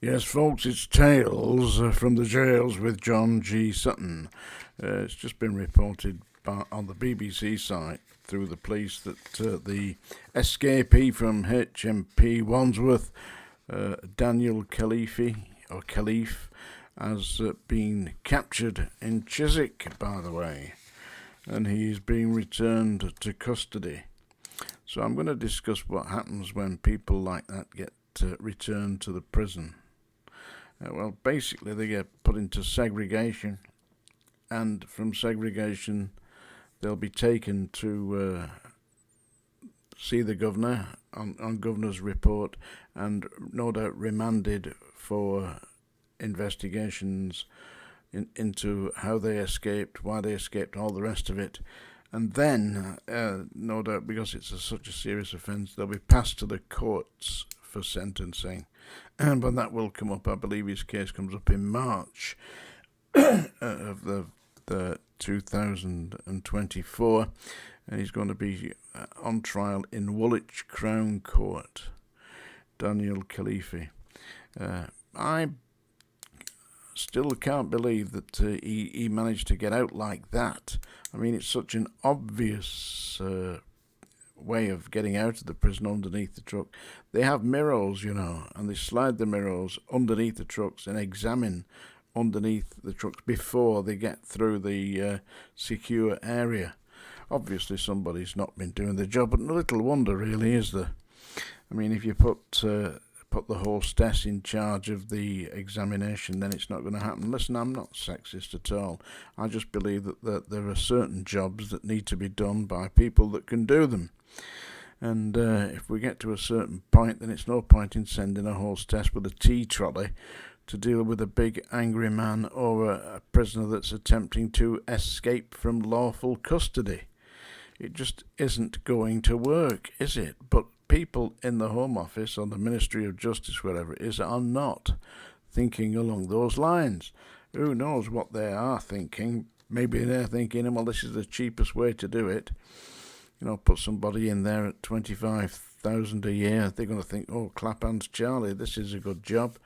Yes, folks, it's Tales from the Jails with John G. Sutton. It's just been reported on the BBC site through the police that the escapee from HMP Wandsworth, Daniel Khalif, has been captured in Chiswick, by the way, and he is being returned to custody. So I'm going to discuss what happens when people like that get returned to the prison. Well, basically they get put into segregation, and from segregation they'll be taken to see the governor on governor's report, and no doubt remanded for investigations into how they escaped, why they escaped, all the rest of it. And then, no doubt, because it's such a serious offence, they'll be passed to the courts for sentencing. But that will come up, I believe his case comes up in March of the 2024, and he's going to be on trial in Woolwich Crown Court. Daniel Khalif. I still can't believe that he managed to get out like that. I mean, it's such an obvious way of getting out of the prison underneath the truck. They have mirrors, and they slide the mirrors underneath the trucks and examine underneath the trucks before they get through the secure area. Obviously somebody's not been doing the job, but little wonder really, is there? I mean, if you put the hostess in charge of the examination, then it's not going to happen. Listen, I'm not sexist at all. I just believe that there are certain jobs that need to be done by people that can do them. And if we get to a certain point, then it's no point in sending a hostess with a tea trolley to deal with a big angry man or a prisoner that's attempting to escape from lawful custody. It just isn't going to work, is it? But people in the Home Office or the Ministry of Justice, wherever it is, are not thinking along those lines. Who knows what they are thinking? Maybe they're thinking, well, this is the cheapest way to do it. Put somebody in there at $25,000 a year. They're going to think, oh, clap hands, Charlie, this is a good job.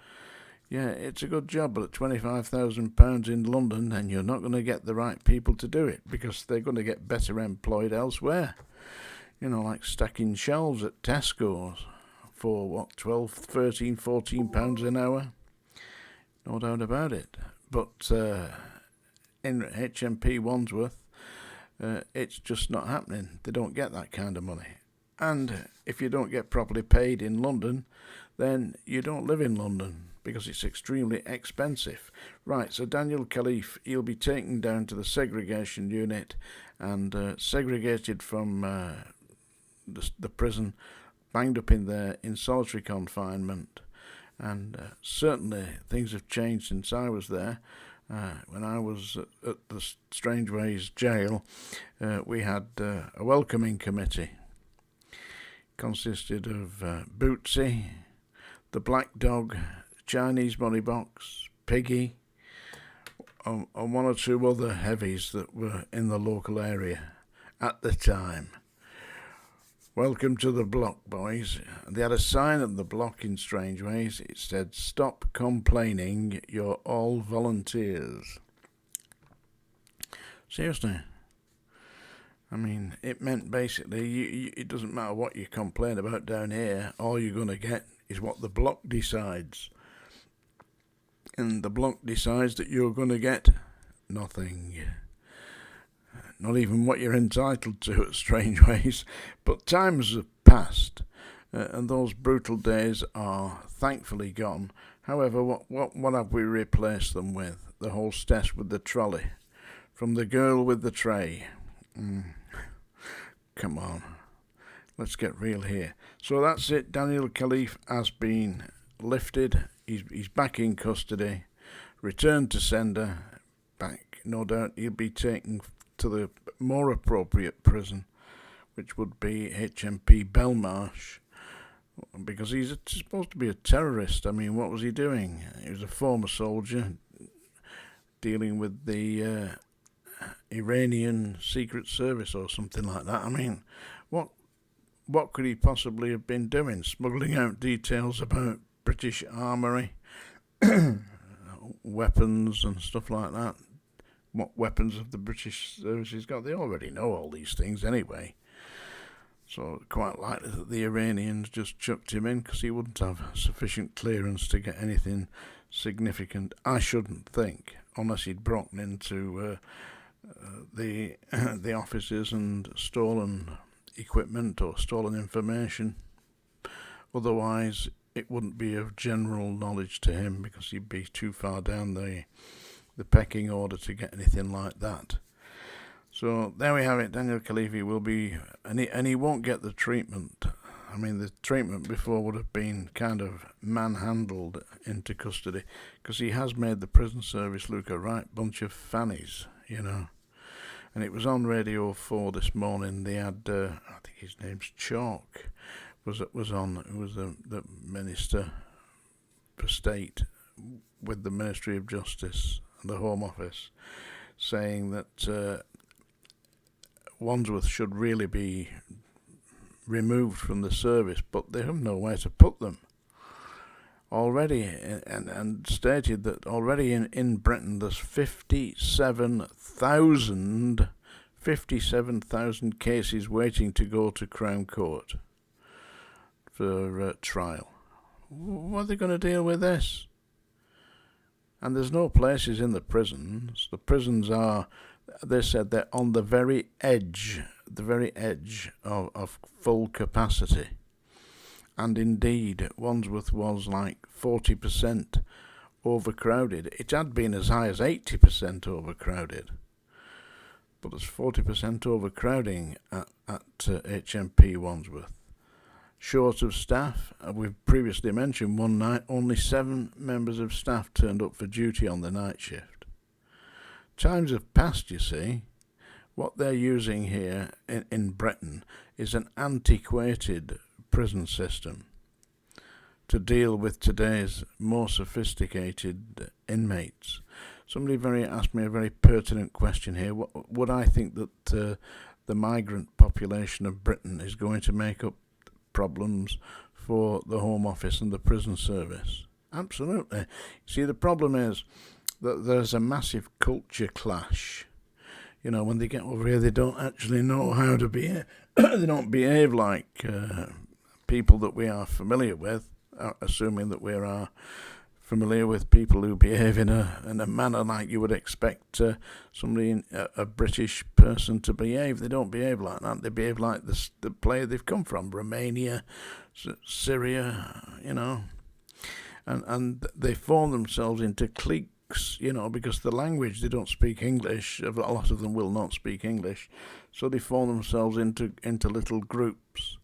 Yeah, it's a good job, but at £25,000 in London, then you're not going to get the right people to do it, because they're going to get better employed elsewhere. Like stacking shelves at Tesco's for, £12, £13, £14 an hour? No doubt about it. But in HMP Wandsworth, it's just not happening. They don't get that kind of money. And if you don't get properly paid in London, then you don't live in London, because it's extremely expensive. Right, so Daniel Khalif, he'll be taken down to the segregation unit and segregated from the prison, banged up in there in solitary confinement. And certainly things have changed since I was there. When I was at the Strangeways jail, we had a welcoming committee. Consisted of Bootsy, the Black Dog, Chinese Money Box, Piggy, and one or two other heavies that were in the local area at the time. Welcome to the block, boys. They had a sign at the block in Strangeways. It said, "Stop complaining, you're all volunteers." Seriously. I mean, it meant basically, it doesn't matter what you complain about down here, all you're going to get is what the block decides. And the block decides that you're going to get nothing. Not even what you're entitled to at Strangeways. But times have passed, and those brutal days are thankfully gone. However, what have we replaced them with? The hostess with the trolley, from the girl with the tray. Come on, let's get real here. So that's it. Daniel Khalif has been lifted. He's back in custody, returned to sender. Back, no doubt, he'll be taken to the more appropriate prison, which would be HMP Belmarsh, because he's supposed to be a terrorist. I mean, what was he doing? He was a former soldier dealing with the Iranian Secret Service or something like that. I mean, what could he possibly have been doing? Smuggling out details about British Armoury, weapons and stuff like that. What weapons have the British services got? They already know all these things anyway. So quite likely that the Iranians just chucked him in because he wouldn't have sufficient clearance to get anything significant, I shouldn't think, unless he'd broken into the offices and stolen equipment or stolen information. Otherwise, it wouldn't be of general knowledge to him because he'd be too far down the pecking order to get anything like that. So there we have it. Daniel Khalif will be, and he won't get the treatment. I mean, the treatment before would have been kind of manhandled into custody because he has made the prison service look a right bunch of fannies, you know. And it was on Radio 4 this morning. They had, I think his name's Chalk, was on, who was the Minister for State with the Ministry of Justice and the Home Office, saying that Wandsworth should really be removed from the service, but they have nowhere to put them already, and stated that already in Britain there's 57,000 cases waiting to go to Crown Court for trial. What are they going to deal with this? And there's no places in the prisons. The prisons are, they said, they're on the very edge of full capacity. And indeed, Wandsworth was like 40% overcrowded. It had been as high as 80% overcrowded. But there's 40% overcrowding at HMP Wandsworth. Short of staff, we've previously mentioned one night, only 7 members of staff turned up for duty on the night shift. Times have passed, you see. What they're using here in Britain is an antiquated prison system to deal with today's more sophisticated inmates. Somebody asked me a very pertinent question here. Would I think that the migrant population of Britain is going to make up problems for the Home Office and the prison service? Absolutely. See, the problem is that there's a massive culture clash. You know, when they get over here, they don't actually know how to behave. They don't behave like people that we are familiar with, assuming that we are familiar with people who behave in a manner like you would expect a British person to behave. They don't behave like that. They behave like the place they've come from, Romania, Syria, you know. And they form themselves into cliques, you know, because the language, they don't speak English. A lot of them will not speak English. So they form themselves into little groups.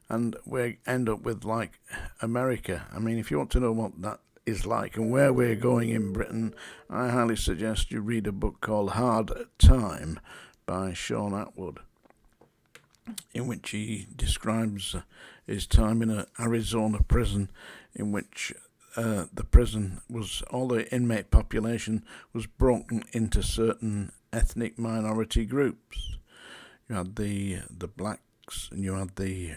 And we end up with, like, America. I mean, if you want to know what that is like and where we're going in Britain, I highly suggest you read a book called Hard Time by Sean Atwood, in which he describes his time in an Arizona prison, in which the prison was, all the inmate population was broken into certain ethnic minority groups. You had the blacks, and you had the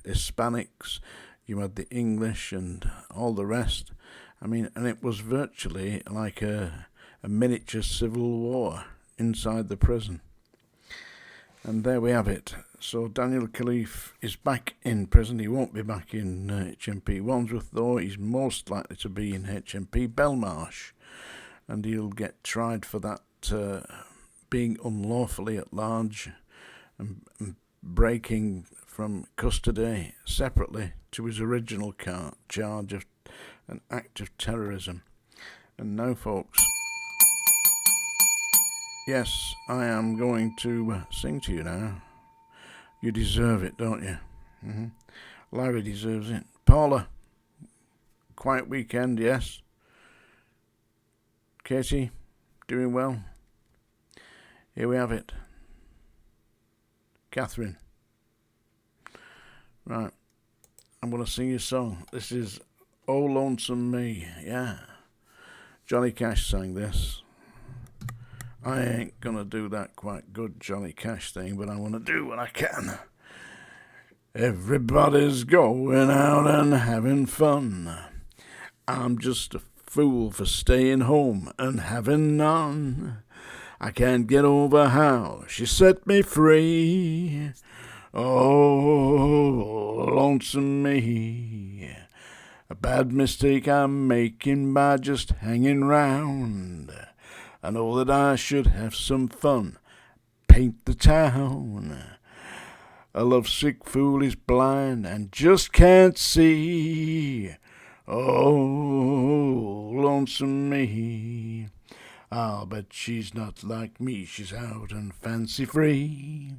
Hispanics, you had the English, and all the rest. I mean, and it was virtually like a miniature civil war inside the prison. And there we have it. So Daniel Khalif is back in prison. He won't be back in HMP Wandsworth, though. He's most likely to be in HMP Belmarsh, and he'll get tried for that being unlawfully at large and breaking from custody separately to his original charge of an act of terrorism. And now, folks, yes, I am going to sing to you now. You deserve it, don't you? Larry deserves it. Paula, quiet weekend, yes. Katie, doing well. Here we have it. Catherine. Right, I'm going to sing you a song. This is Oh Lonesome Me, yeah. Johnny Cash sang this. I ain't going to do that quite good Johnny Cash thing, but I want to do what I can. Everybody's going out and having fun. I'm just a fool for staying home and having none. I can't get over how she set me free. Oh, lonesome me. A bad mistake I'm making by just hanging round. I know that I should have some fun, paint the town. A lovesick fool is blind and just can't see. Oh, lonesome me. I'll bet she's not like me, she's out and fancy free,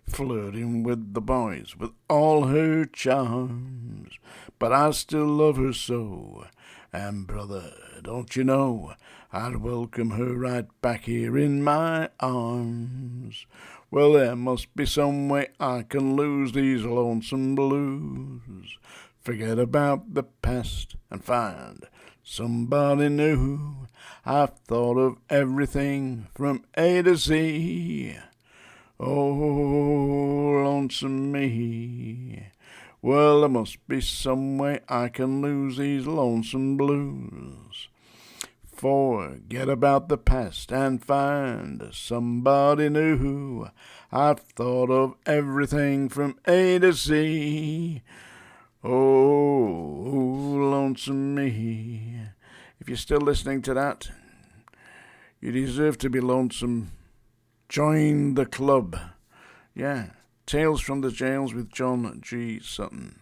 flirting with the boys with all her charms. But I still love her so, and brother, don't you know, I'd welcome her right back here in my arms. Well, there must be some way I can lose these lonesome blues, forget about the past and find somebody new. I've thought of everything from A to Z. Oh, lonesome me. Well, there must be some way I can lose these lonesome blues. Forget about the past and find somebody new. I've thought of everything from A to Z. Oh, lonesome me. If you're still listening to that, you deserve to be lonesome. Join the club. Yeah, Tales from the Jails with John G. Sutton.